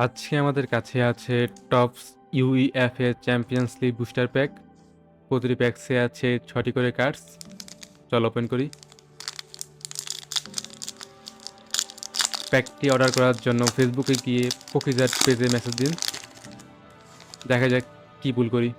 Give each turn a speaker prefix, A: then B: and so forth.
A: আজকে আমাদের কাছে আছে tops UEFA champions league booster pack. প্রতিটি প্যাকসে আছে ৬টি করে কার্ডস। চল ওপেন করি। প্যাকটি অর্ডার করার জন্য ফেসবুকে গিয়ে পকিজার পেজে মেসেজ দিন। দেখা যাক কি ভুল করি।